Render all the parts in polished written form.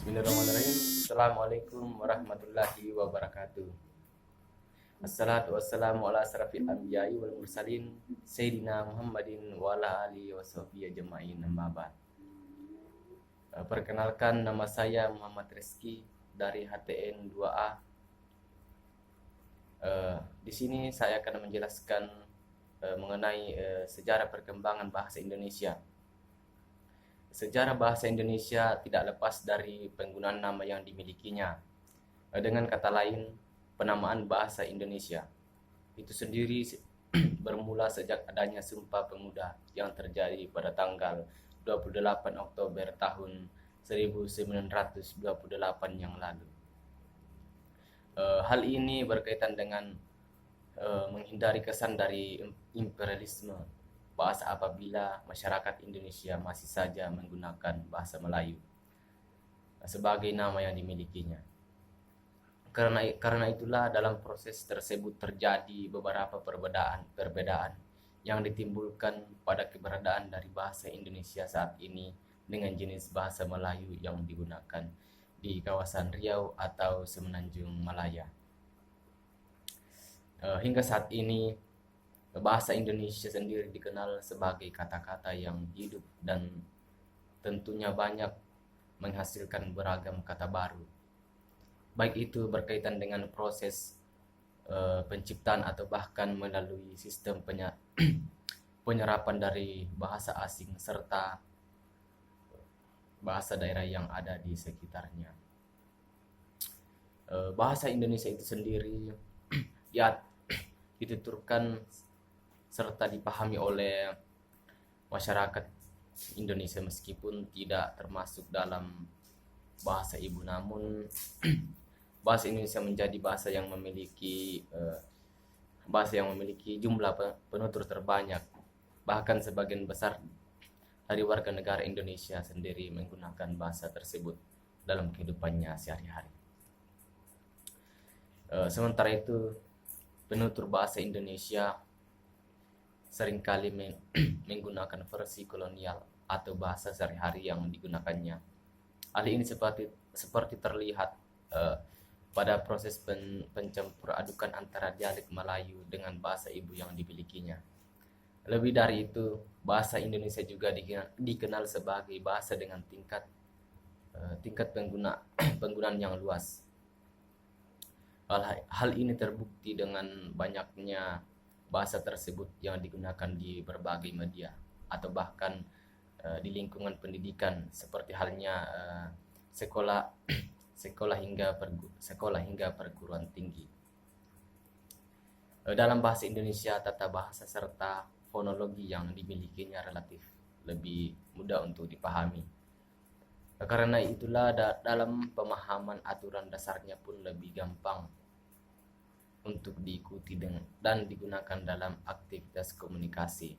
Bismillahirrahmanirrahim. Assalamualaikum warahmatullahi wabarakatuh. Assalatu wassalamu ala asrafil anbiya'i wal mursalin Sayyidina Muhammadin wa ala alihi wa sahbihi ajma'in, amma ba'd. Perkenalkan, nama saya Muhammad Rizky dari HTN 2A. Di sini saya akan menjelaskan mengenai sejarah perkembangan bahasa Indonesia. Sejarah bahasa Indonesia tidak lepas dari penggunaan nama yang dimilikinya. Dengan kata lain, penamaan bahasa Indonesia itu sendiri bermula sejak adanya Sumpah Pemuda yang terjadi pada tanggal 28 Oktober tahun 1928 yang lalu. Hal ini berkaitan dengan menghindari kesan dari imperialisme bahasa apabila masyarakat Indonesia masih saja menggunakan bahasa Melayu sebagai nama yang dimilikinya. Karena itulah dalam proses tersebut terjadi beberapa perbedaan yang ditimbulkan pada keberadaan dari bahasa Indonesia saat ini dengan jenis bahasa Melayu yang digunakan di kawasan Riau atau Semenanjung Malaya. Hingga saat ini bahasa Indonesia sendiri dikenal sebagai kata-kata yang hidup dan tentunya banyak menghasilkan beragam kata baru. Baik itu berkaitan dengan proses penciptaan atau bahkan melalui sistem penyerapan dari bahasa asing serta bahasa daerah yang ada di sekitarnya. Bahasa Indonesia itu sendiri ya dituturkan serta dipahami oleh masyarakat Indonesia meskipun tidak termasuk dalam bahasa ibu, namun bahasa Indonesia menjadi bahasa yang memiliki jumlah penutur terbanyak. Bahkan sebagian besar dari warga negara Indonesia sendiri menggunakan bahasa tersebut dalam kehidupannya sehari-hari. Sementara itu, penutur bahasa Indonesia seringkali menggunakan versi kolonial atau bahasa sehari-hari yang digunakannya. Hal ini seperti terlihat pada proses pencampur adukan antara dialek Melayu dengan bahasa ibu yang dimilikinya. Lebih dari itu, bahasa Indonesia juga dikenal sebagai bahasa dengan tingkat penggunaan yang luas. Hal ini terbukti dengan banyaknya bahasa tersebut yang digunakan di berbagai media atau bahkan di lingkungan pendidikan seperti halnya sekolah hingga perguruan tinggi. Dalam bahasa Indonesia, tata bahasa serta fonologi yang dimilikinya relatif lebih mudah untuk dipahami. Karena itulah dalam pemahaman aturan dasarnya pun lebih gampang untuk diikuti dan digunakan dalam aktivitas komunikasi.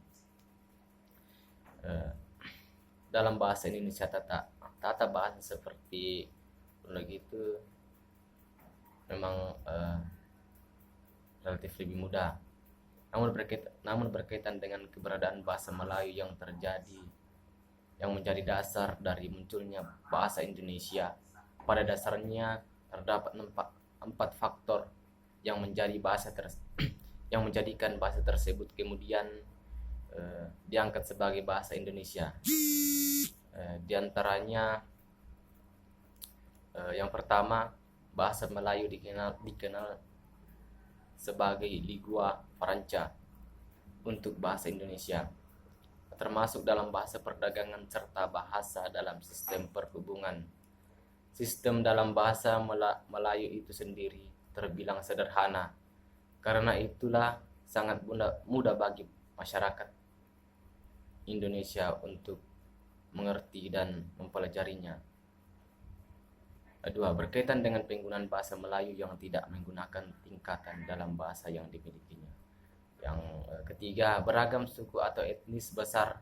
Dalam bahasa Indonesia, tata bahasa seperti fonologi itu memang relatif lebih mudah. Namun berkaitan dengan keberadaan bahasa Melayu yang menjadi dasar dari munculnya bahasa Indonesia, pada dasarnya terdapat empat faktor yang menjadikan bahasa tersebut kemudian diangkat sebagai bahasa Indonesia. Di antaranya yang pertama, bahasa Melayu dikenal sebagai lingua franca untuk bahasa Indonesia, termasuk dalam bahasa perdagangan serta bahasa dalam sistem perhubungan. Sistem dalam bahasa Melayu itu sendiri terbilang sederhana. Karena itulah sangat mudah bagi masyarakat Indonesia untuk mengerti dan mempelajarinya. Kedua, berkaitan dengan penggunaan bahasa Melayu yang tidak menggunakan tingkatan dalam bahasa yang dimilikinya. Yang ketiga, beragam suku atau etnis besar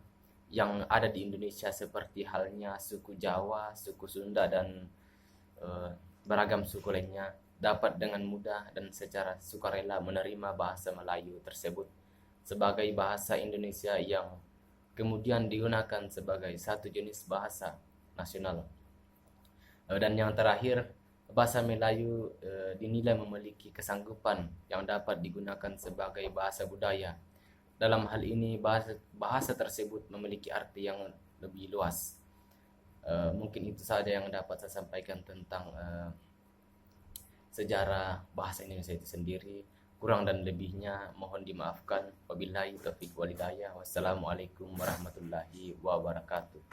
yang ada di Indonesia seperti halnya suku Jawa, suku Sunda, dan beragam suku lainnya dapat dengan mudah dan secara sukarela menerima bahasa Melayu tersebut sebagai bahasa Indonesia yang kemudian digunakan sebagai satu jenis bahasa nasional. Dan yang terakhir, bahasa Melayu dinilai memiliki kesanggupan yang dapat digunakan sebagai bahasa budaya. Dalam hal ini bahasa tersebut memiliki arti yang lebih luas. Mungkin itu saja yang dapat saya sampaikan tentang sejarah bahasa Indonesia itu sendiri. Kurang dan lebihnya mohon dimaafkan. Wabillahi taufiq walhidayah. Wassalamualaikum warahmatullahi wabarakatuh.